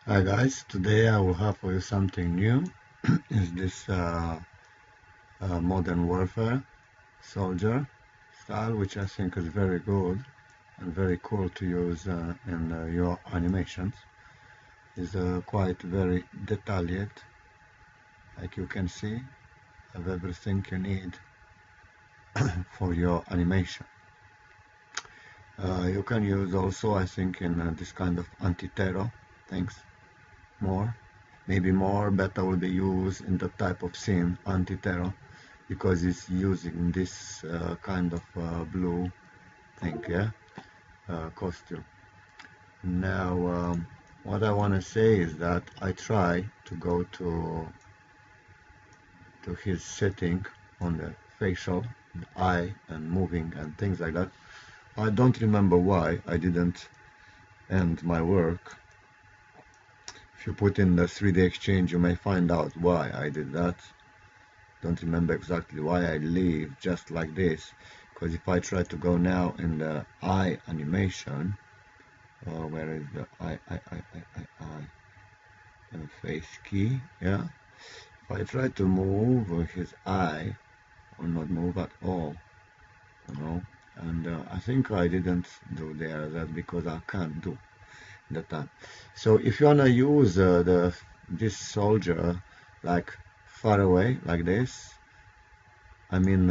Hi guys, today I will have for you something new. Is this modern warfare soldier style, which I think is very good and very cool to use in your animations. Is quite very detailed, like you can see, have everything you need for your animation. You can use also, I think, in this kind of anti-terror things more. Maybe more better will be used in the type of scene anti-terror because it's using this kind of blue thing, yeah, costume. Now, what I want to say is that I try to go to his setting on the facial, the eye, and moving and things like that. I don't remember why I didn't end my work. If you put in the 3D exchange, you may find out why I did that. Don't remember exactly why I leave just like this, because if I try to go now in the eye animation, where is the eye face key, yeah, if I try to move his eye or not move at all, you know, and I think I didn't do there that because I can't do that time. So if you wanna use this soldier like far away like this, I mean,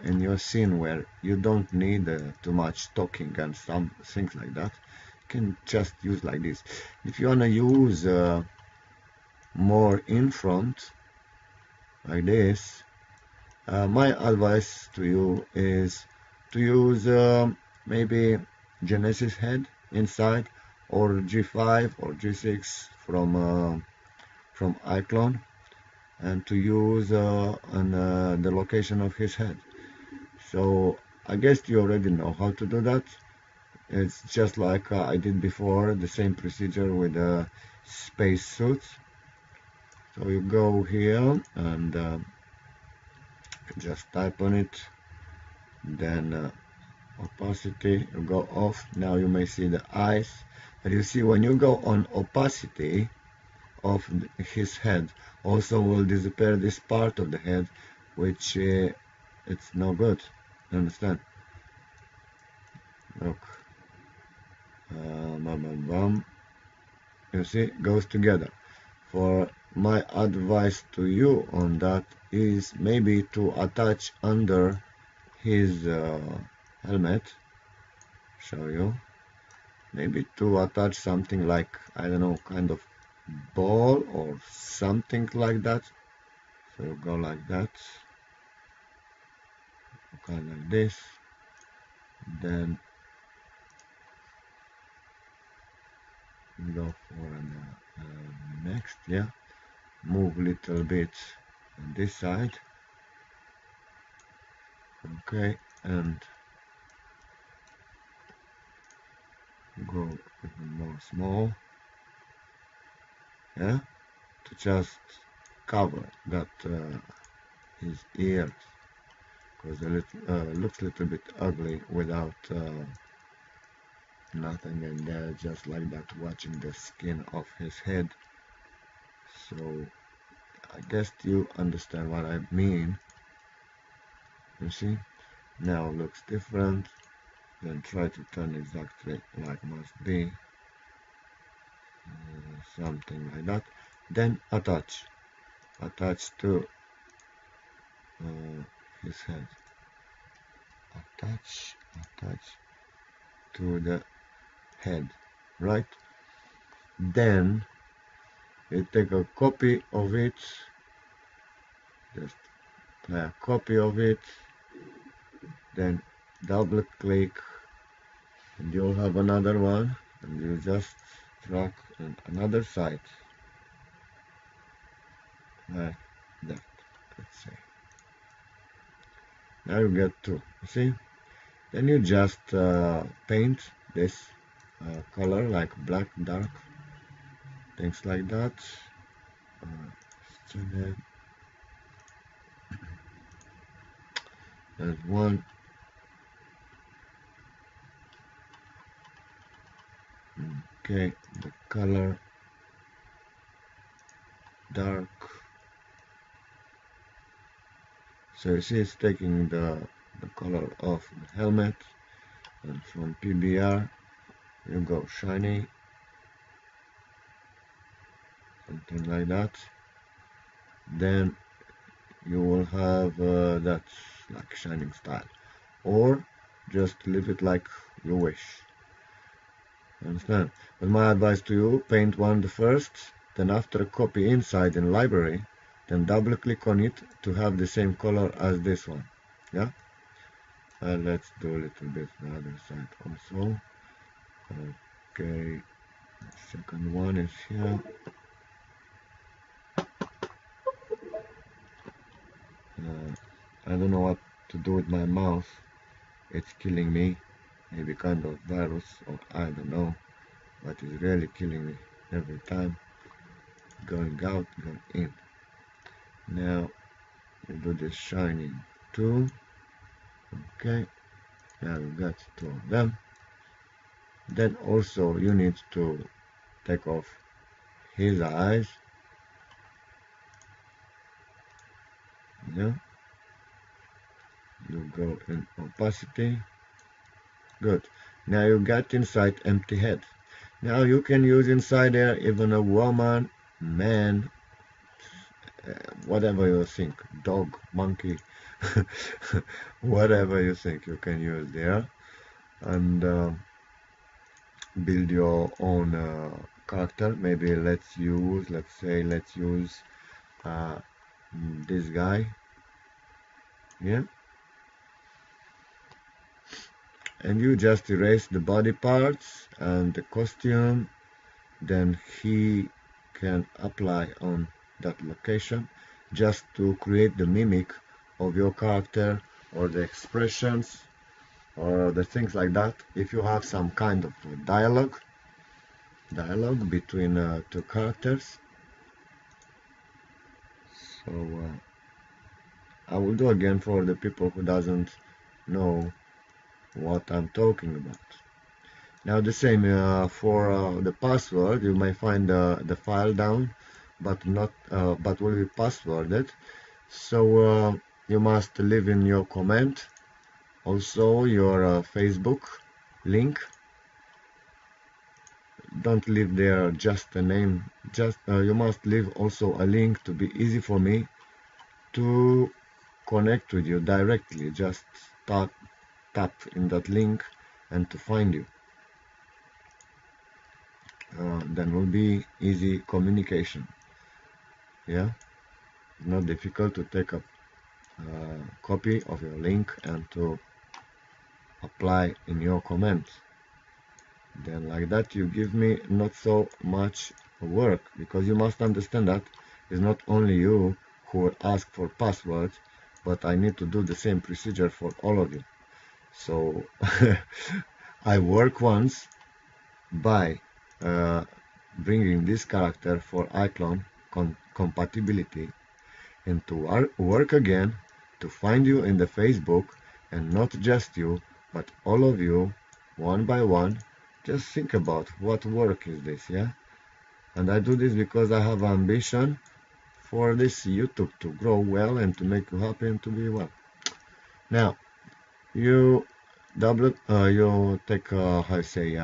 in your scene where you don't need too much talking and some things like that, you can just use like this. If you wanna use more in front, like this, my advice to you is to use maybe Genesis head inside, or G5 or G6 from iclone, and to use the location of his head. So I guess you already know how to do that. It's just like I did before, the same procedure with the space suits. So you go here and just type on it, then opacity, you go off. Now you may see the eyes. And you see when you go on opacity of his head, also will disappear this part of the head, which it's no good. You understand? Look. Bum, bum, bum. You see, goes together. For my advice to you on that is maybe to attach under his helmet, show you, maybe to attach something like, I don't know, kind of ball or something like that. So you go like that, kind of like this, then go for next, yeah, move little bit on this side, okay, and go even more small, yeah, to just cover that his ears, because it looks a little bit ugly without nothing in there, just like that, watching the skin of his head. So I guess you understand what I mean. You see, now looks different. Then try to turn exactly like must be, something like that. Then attach to his head. Attach to the head, right? Then you take a copy of it, just play a copy of it, then double click, and you'll have another one, and you just drag on another side, like that, let's say. Now you get two, you see? Then you just paint this color like black, dark, things like that. There's one. Okay, the color. dark. So you see it's taking the color of the helmet, and from PBR you go shiny, something like that. Then you will have that like shining style, or just leave it like you wish. Understand? But my advice to you, paint one the first, then after copy inside in library, then double click on it to have the same color as this one. Yeah? Let's do a little bit the other side also. Okay, the second one is here. I don't know what to do with my mouth. It's killing me. Maybe kind of virus, or I don't know, but it's really killing me every time. Going out, going in. Now we do this shining too. Okay, now we got two of them. Then also you need to take off his eyes. Yeah, you go in opacity. Good. Now you got inside empty head. Now you can use inside there even a woman, man, whatever you think, dog, monkey, whatever you think you can use there, and build your own character. Maybe let's use this guy, yeah, and you just erase the body parts and the costume, then he can apply on that location just to create the mimic of your character, or the expressions, or the things like that. If you have some kind of dialogue between two characters. So I will do again for the people who doesn't know what I'm talking about. Now the same for the password. You may find the file down, but will be passworded. So you must leave in your comment also your Facebook link. Don't leave there just a name. Just you must leave also a link to be easy for me to connect with you directly. Just tap in that link and to find you. Then will be easy communication. Yeah, not difficult to take a copy of your link and to apply in your comment. Then like that you give me not so much work, because you must understand that it's not only you who will ask for passwords, but I need to do the same procedure for all of you. So I work once by bringing this character for iclone compatibility, and to work again to find you in the Facebook, and not just you but all of you one by one. Just think about what work is this, yeah? And I do this because I have ambition for this YouTube to grow well and to make you happy and to be well. Now you you take how you say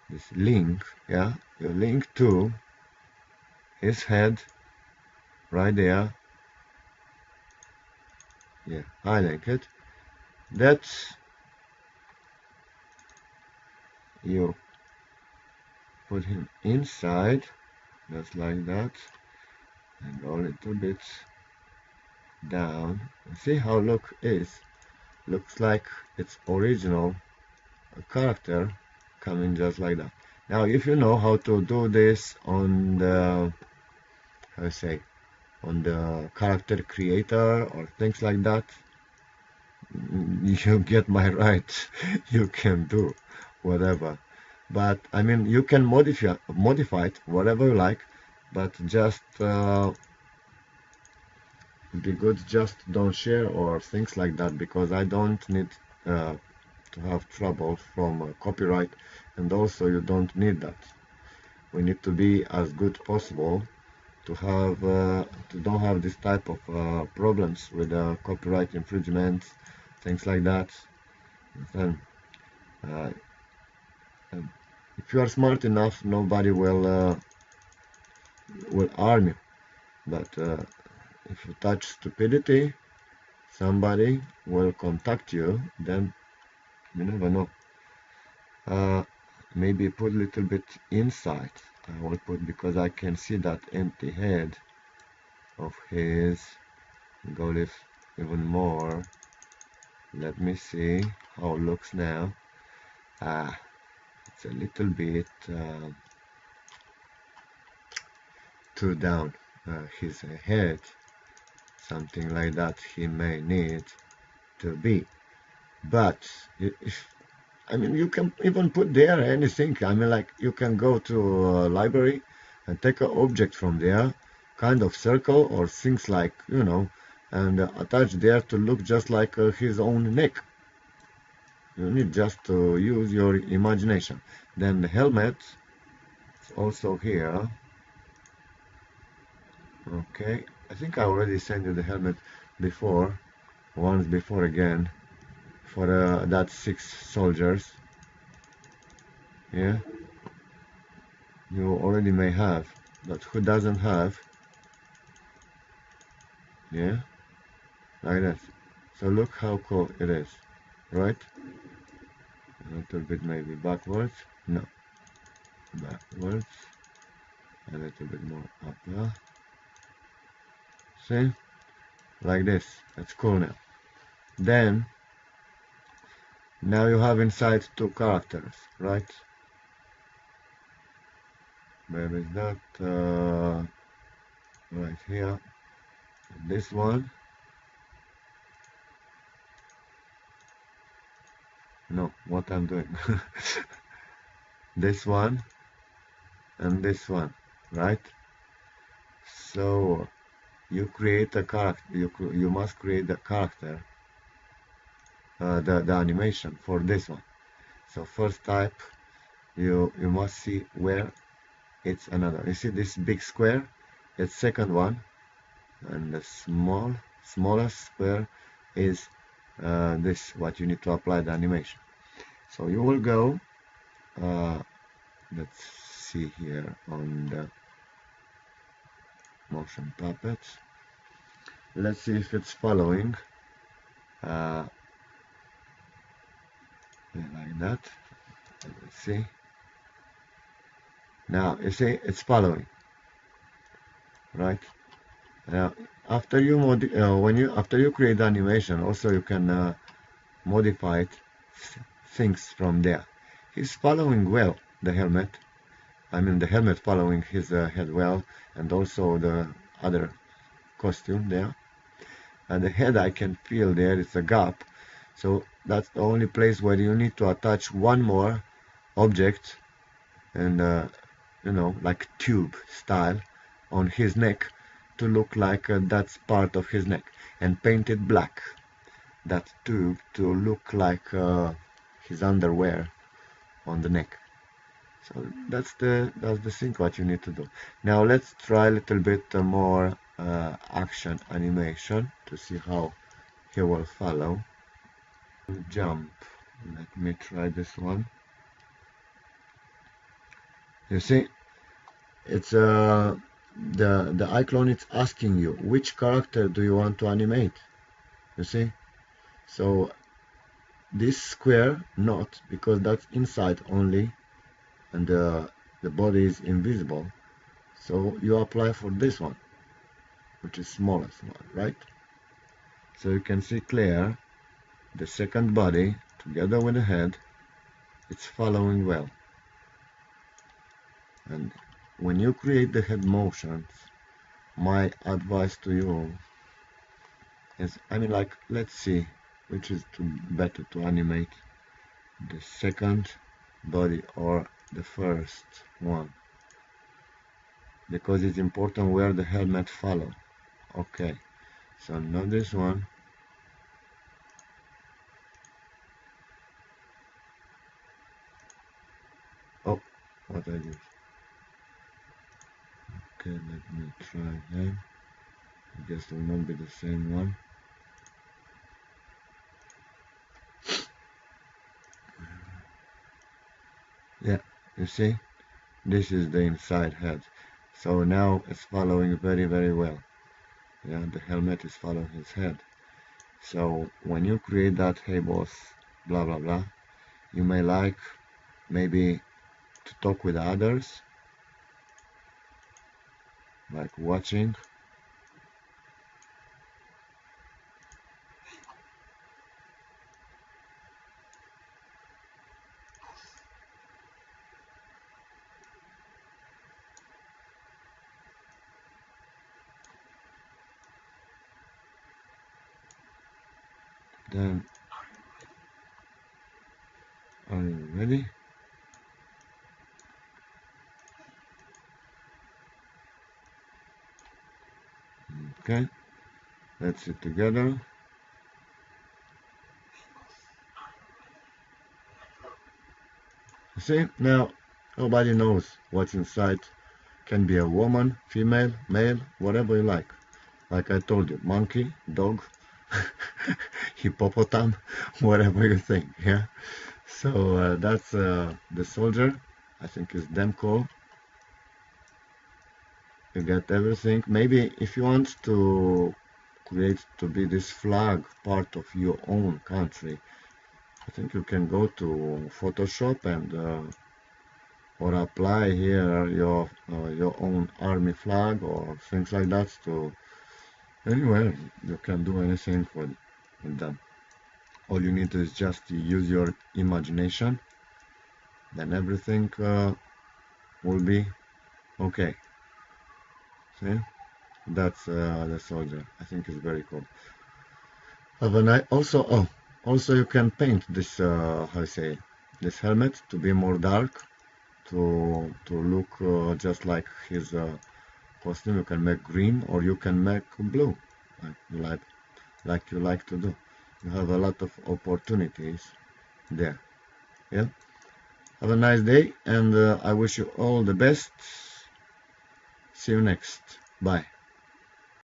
this link, yeah, you link to his head right there. Yeah, I like it. That's you put him inside, just like that, and go a little bit down. See how looks like it's original character coming just like that. Now if you know how to do this on the on the character creator or things like that, you get my right. You can do whatever, but I mean you can modify it whatever you like, but just be good, just don't share or things like that, because I don't need to have trouble from copyright, and also you don't need that. we need to be as good possible to have to don't have this type of problems with copyright infringements, things like that. And, uh, and if you are smart enough, nobody will harm you. But if you touch stupidity, somebody will contact you. Then you never know. Maybe put a little bit inside. I will put, because I can see that empty head of his. Go lift even more. Let me see how it looks now. It's a little bit too down. His head, something like that he may need to be. But if, I mean, you can even put there anything. I mean, like, you can go to a library and take an object from there, kind of circle or things like, you know, and attach there to look just like his own neck. You need just to use your imagination. Then the helmet is also here. Okay, I think I already sent you the helmet before, once before again, for that 6 soldiers. Yeah, you already may have, but who doesn't have? Yeah, like that. So look how cool it is, right? A little bit maybe backwards. No, backwards. A little bit more up there. See? Like this. That's cool now. Then, now you have inside 2 characters, right? Where is that? Right here. This one. No, what I'm doing. This one and this one, right? So you create a character. You must create the character, the animation for this one. So first type, you must see where it's another. You see this big square? It's second one, and the smallest square is this. What you need to apply the animation. So you will go. Let's see here on the motion puppet. Let's see if it's following. Like that. Let's see. Now you see it's following, right? Now after you after you create the animation, also you can modify things from there. He's following well the helmet. I mean the helmet following his head well, and also the other costume there. And the head, I can feel there is a gap, so that's the only place where you need to attach one more object, and you know, like tube style on his neck, to look like that's part of his neck, and paint it black, that tube, to look like his underwear on the neck. So that's the thing what you need to do. Now let's try a little bit more action animation to see how he will follow. Jump. Let me try this one. You see, it's the iclone. It's asking you which character do you want to animate. You see, so this square not, because that's inside only, and the body is invisible. So you apply for this one, which is smallest one, right? So you can see clear the second body together with the head. It's following well. And when you create the head motions, my advice to you is, I mean, like, let's see which is better to animate, the second body or the first one, because it's important where the helmet follow. Okay, so now this one. Oh, what I did. Okay, let me try again. I guess it will not be the same one. Yeah, you see, this is the inside head. So now it's following very well. Yeah, the helmet is following his head. So when you create that hey boss, blah blah blah, you may like maybe to talk with others, like watching. Then, are you ready? Okay, let's sit together. You see, now nobody knows what's inside. Can be a woman, female, male, whatever you like. Like I told you, monkey, dog, hippopotam, whatever you think, yeah? So that's the soldier. I think is damn cool. You get everything. Maybe if you want to create to be this flag part of your own country, I think you can go to Photoshop and or apply here your own army flag or things like that to anywhere. You can do anything with them. All you need is just to use your imagination, then everything will be okay. See, that's the soldier. I think it's very cool. Have a also, also you can paint this how I say this helmet to be more dark, to look just like his costume. You can make green or you can make blue, like you like to do. You have a lot of opportunities there. Yeah. Have a nice day, and I wish you all the best. See you next. Bye.